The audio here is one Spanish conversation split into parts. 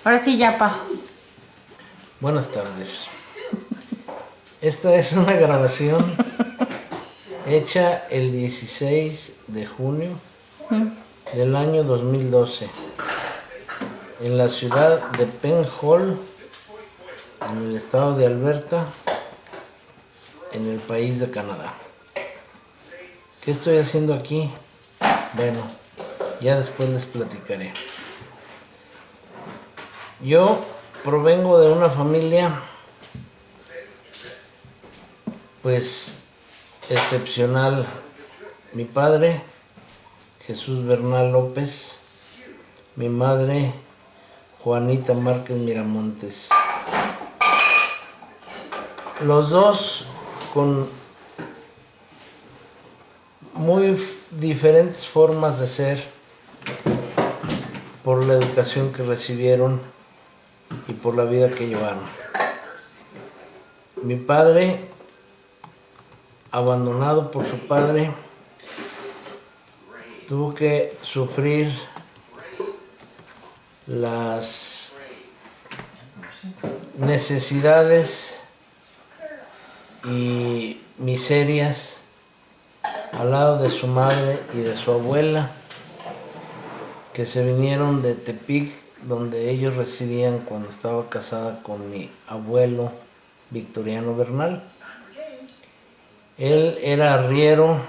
Ahora sí, ya, pa. Buenas tardes. Esta es una grabación hecha el 16 de junio del año 2012 en la ciudad de Penhall, en el estado de Alberta, en el país de Canadá. ¿Qué estoy haciendo aquí? Bueno, ya después les platicaré. Yo provengo de una familia pues excepcional. Mi padre, Jesús Bernal López, mi madre, Juanita Márquez Miramontes. Los dos con muy diferentes formas de ser por la educación que recibieron y por la vida que llevaron. Mi padre, abandonado por su padre, tuvo que sufrir las necesidades y miserias al lado de su madre y de su abuela, que se vinieron de Tepic, donde ellos residían cuando estaba casada con mi abuelo Victoriano Bernal. Él era arriero,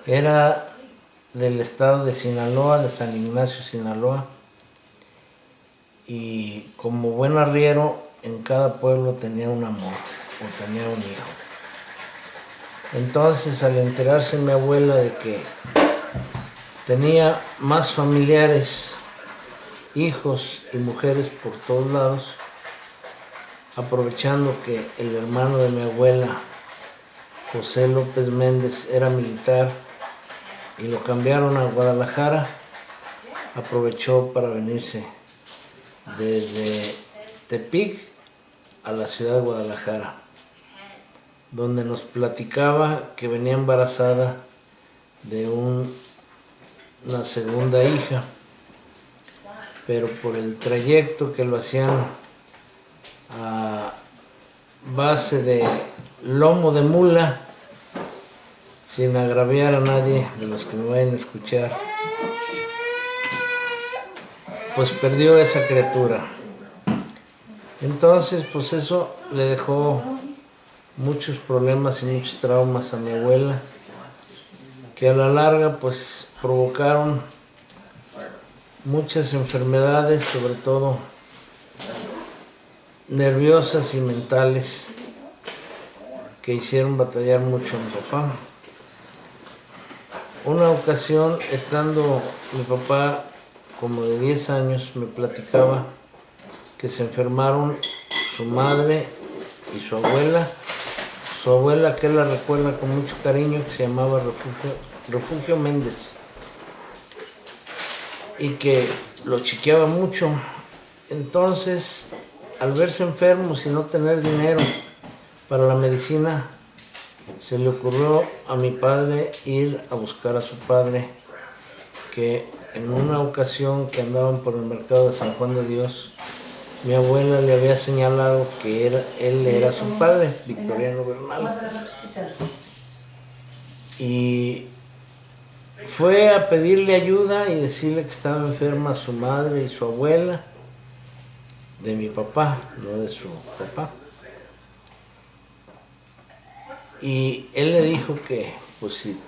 era del estado de Sinaloa, de San Ignacio, Sinaloa, y como buen arriero, en cada pueblo tenía un amor o tenía un hijo. Entonces, al enterarse mi abuela de que tenía más familiares, hijos y mujeres por todos lados, aprovechando que el hermano de mi abuela, José López Méndez, era militar y lo cambiaron a Guadalajara, aprovechó para venirse desde Tepic a la ciudad de Guadalajara, donde nos platicaba que venía embarazada de una segunda hija, pero por el trayecto que lo hacían a base de lomo de mula, sin agraviar a nadie de los que me vayan a escuchar, pues perdió esa criatura. Entonces, pues eso le dejó muchos problemas y muchos traumas a mi abuela, que a la larga pues provocaron muchas enfermedades, sobre todo nerviosas y mentales, que hicieron batallar mucho a mi papá. Una ocasión, estando mi papá como de 10 años, me platicaba que se enfermaron su madre y su abuela, que él la recuerda con mucho cariño, que se llamaba Refugio Méndez, y que lo chiqueaba mucho. Entonces, al verse enfermos y no tener dinero para la medicina, se le ocurrió a mi padre ir a buscar a su padre, que en una ocasión que andaban por el mercado de San Juan de Dios, mi abuela le había señalado que él era su padre, Victoriano Bernal. Y fue a pedirle ayuda y decirle que estaba enferma su madre y su abuela, de mi papá, no de su papá. Y él le dijo que, pues si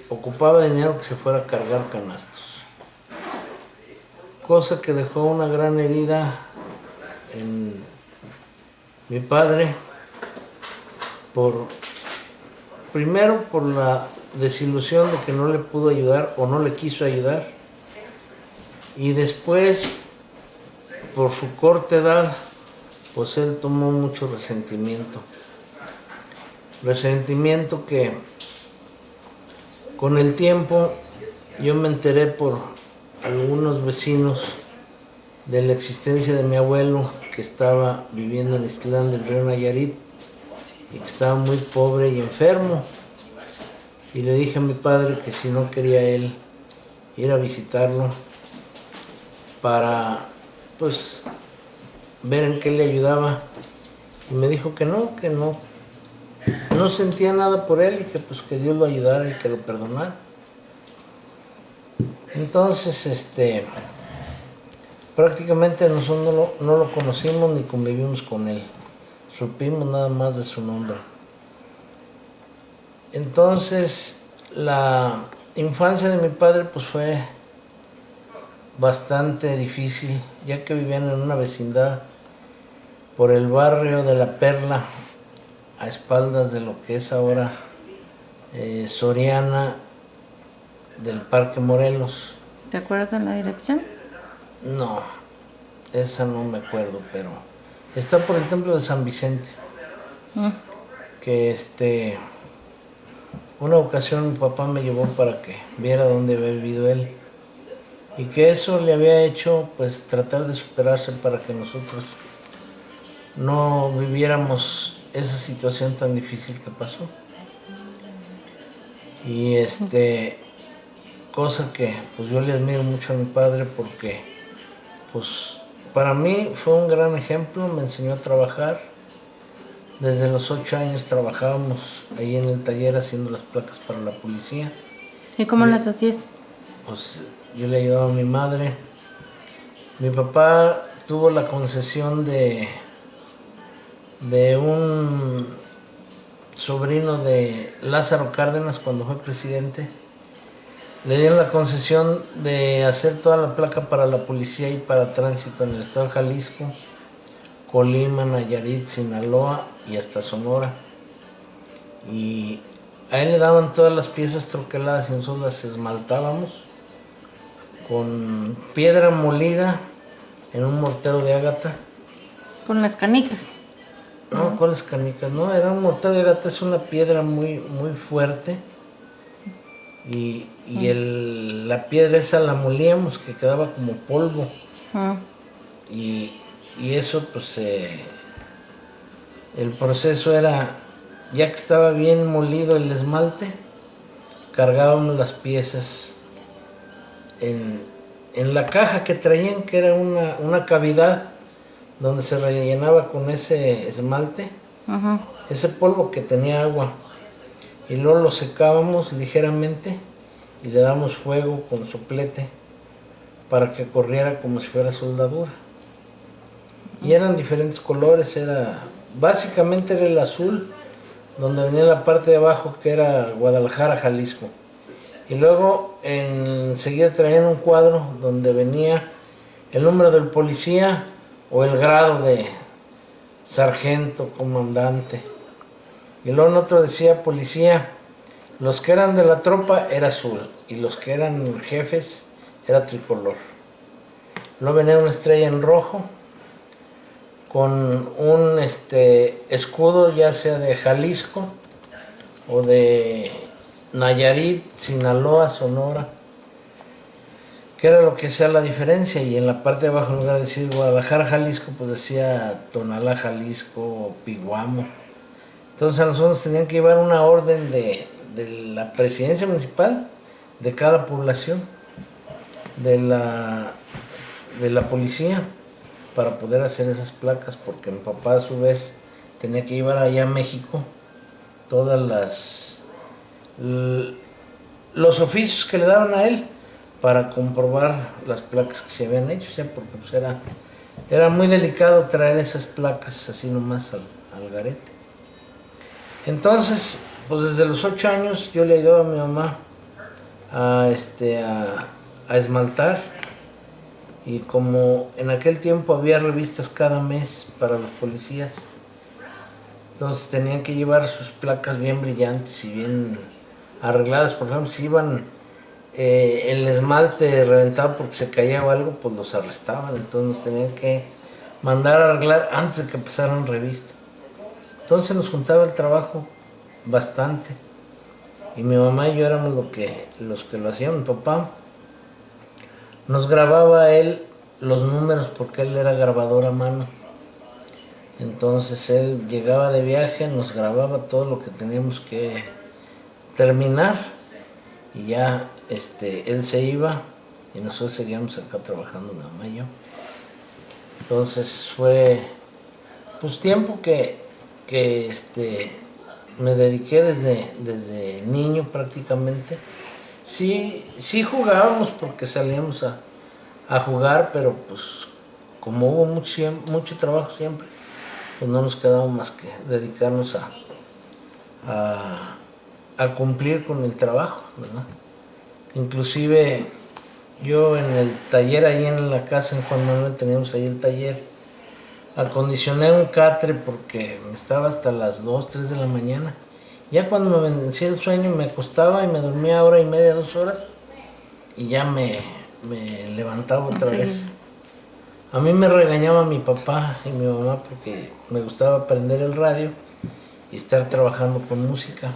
ocupaba dinero, que se fuera a cargar canastos. Cosa que dejó una gran herida en mi padre, primero por la desilusión de que no le pudo ayudar o no le quiso ayudar, y después por su corta edad, pues él tomó mucho resentimiento que con el tiempo yo me enteré por algunos vecinos de la existencia de mi abuelo, que estaba viviendo en Ixtlán del Río Nayarit y que estaba muy pobre y enfermo. Y le dije a mi padre que si no quería él ir a visitarlo para pues ver en qué le ayudaba. Y me dijo que no sentía nada por él y que pues que Dios lo ayudara y que lo perdonara. Entonces, prácticamente nosotros no lo conocimos ni convivimos con él. Supimos nada más de su nombre. Entonces, la infancia de mi padre pues fue bastante difícil, ya que vivían en una vecindad por el barrio de La Perla, a espaldas de lo que es ahora Soriana del Parque Morelos. ¿Te acuerdas de la dirección? No, esa no me acuerdo, pero está por el templo de San Vicente. Que una ocasión mi papá me llevó para que viera dónde había vivido él. Y que eso le había hecho pues tratar de superarse para que nosotros no viviéramos esa situación tan difícil que pasó. Y cosa que pues yo le admiro mucho a mi padre porque pues para mí fue un gran ejemplo, me enseñó a trabajar. Desde los 8 años trabajábamos ahí en el taller haciendo las placas para la policía. ¿Y cómo las hacías? Pues yo le ayudaba a mi madre. Mi papá tuvo la concesión de un sobrino de Lázaro Cárdenas cuando fue presidente. Le dieron la concesión de hacer toda la placa para la policía y para tránsito en el estado de Jalisco, Colima, Nayarit, Sinaloa y hasta Sonora. Y a él le daban todas las piezas troqueladas y nosotros las esmaltábamos con piedra molida en un mortero de ágata. Con las canicas. No, ¿cuáles canicas? No, era un mortero de ágata, es una piedra muy fuerte. Y la piedra esa la molíamos, que quedaba como polvo. Y eso pues el proceso era, ya que estaba bien molido el esmalte, cargábamos las piezas en la caja que traían, que era una cavidad donde se rellenaba con ese esmalte, ese polvo que tenía agua. Y luego lo secábamos ligeramente y le damos fuego con soplete para que corriera como si fuera soldadura. Y eran diferentes colores, básicamente era el azul, donde venía la parte de abajo que era Guadalajara, Jalisco. Y luego enseguida traían un cuadro donde venía el número del policía o el grado de sargento, comandante. Y luego en otro decía policía. Los que eran de la tropa era azul y los que eran jefes era tricolor. Luego venía una estrella en rojo con un escudo ya sea de Jalisco o de Nayarit, Sinaloa, Sonora, que era lo que hacía la diferencia. Y en la parte de abajo, en lugar de decir Guadalajara, Jalisco, pues decía Tonalá, Jalisco o Piguamo. Entonces a nosotros tenían que llevar una orden de la presidencia municipal de cada población, de la policía, para poder hacer esas placas, porque mi papá a su vez tenía que llevar allá a México todas los oficios que le daban a él para comprobar las placas que se habían hecho, ya porque pues era muy delicado traer esas placas así nomás al garete. Entonces, pues desde los 8 años yo le ayudaba a mi mamá a esmaltar, y como en aquel tiempo había revistas cada mes para los policías, entonces tenían que llevar sus placas bien brillantes y bien arregladas. Por ejemplo, si iban el esmalte reventado porque se caía o algo, pues los arrestaban, entonces nos tenían que mandar a arreglar antes de que empezaran revista. Entonces nos juntaba el trabajo bastante. Y mi mamá y yo éramos los que lo hacían. Mi papá nos grababa él los números porque él era grabador a mano. Entonces él llegaba de viaje, nos grababa todo lo que teníamos que terminar y ya él se iba y nosotros seguíamos acá trabajando, mi mamá y yo. Entonces fue pues tiempo que me dediqué desde niño prácticamente. Sí jugábamos porque salíamos a jugar, pero pues como hubo mucho trabajo siempre, pues no nos quedaba más que dedicarnos a cumplir con el trabajo, ¿verdad? Inclusive yo en el taller ahí en la casa en Juan Manuel teníamos ahí el taller, acondicioné un catre porque me estaba hasta las 2, 3 de la mañana. Ya cuando me vencía el sueño me acostaba y me dormía hora y media, 2 horas y ya me levantaba otra vez. A mí me regañaba mi papá y mi mamá porque me gustaba prender el radio y estar trabajando con música.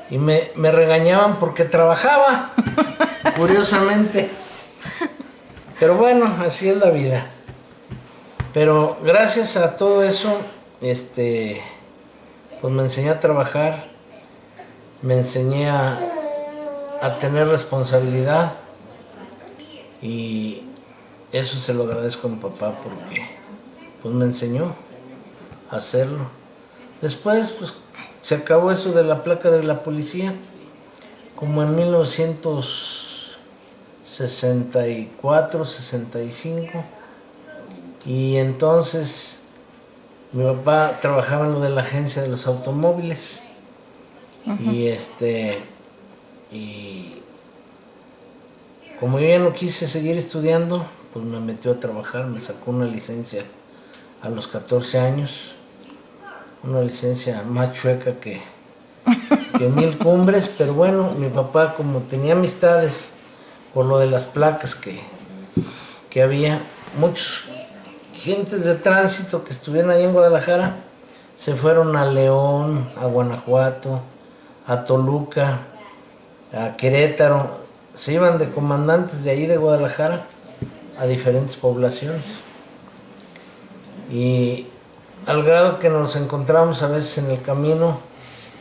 Y me regañaban porque trabajaba, curiosamente. Pero bueno, así es la vida. Pero gracias a todo eso, pues me enseñé a trabajar, me enseñé a tener responsabilidad y eso se lo agradezco a mi papá porque pues me enseñó a hacerlo. Después pues se acabó eso de la placa de la policía, como en 1964, 65, y entonces mi papá trabajaba en lo de la agencia de los automóviles. Y como yo ya no quise seguir estudiando, pues me metió a trabajar, me sacó una licencia a los 14 años, una licencia más chueca que 1000 cumbres, pero bueno, mi papá como tenía amistades por lo de las placas que había, muchos gentes de tránsito que estuvieron ahí en Guadalajara se fueron a León, a Guanajuato, a Toluca, a Querétaro, se iban de comandantes de ahí de Guadalajara a diferentes poblaciones. Y al grado que nos encontramos a veces en el camino,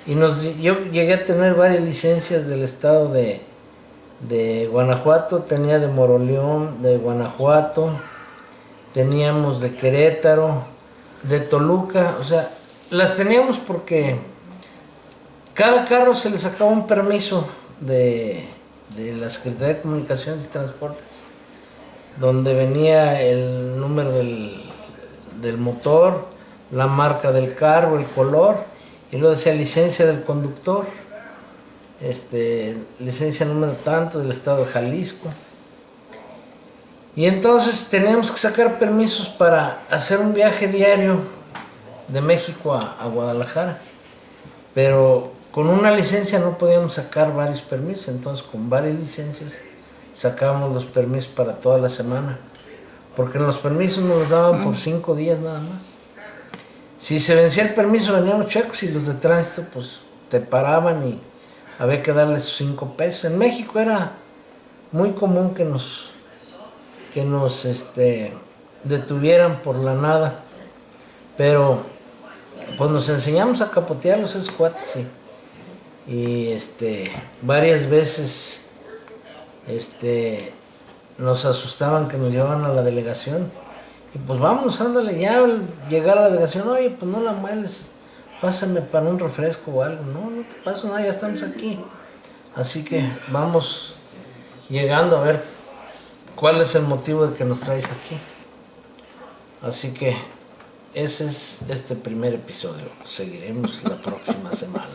y yo llegué a tener varias licencias del estado de Guanajuato, tenía de Moroleón, de Guanajuato, teníamos de Querétaro, de Toluca, o sea, las teníamos porque cada carro se le sacaba un permiso de la Secretaría de Comunicaciones y Transportes, donde venía el número del motor, la marca del carro, el color, y luego decía licencia del conductor, licencia número tanto del estado de Jalisco. Y entonces teníamos que sacar permisos para hacer un viaje diario de México a Guadalajara, pero con una licencia no podíamos sacar varios permisos, entonces con varias licencias sacábamos los permisos para toda la semana, porque los permisos nos los daban por 5 días nada más. Si se vencía el permiso venían los checos y los de tránsito pues te paraban y había que darles 5 pesos. En México era muy común que nos detuvieran por la nada, pero pues nos enseñamos a capotearlos esos cuates y varias veces nos asustaban que nos llevaban a la delegación y pues vamos, ándale, ya al llegar a la delegación, oye, pues no la mueles, pásame para un refresco o algo. No te paso nada, ya estamos aquí. Así que vamos llegando a ver cuál es el motivo de que nos traes aquí. Así que ese es este primer episodio. Seguiremos la próxima semana.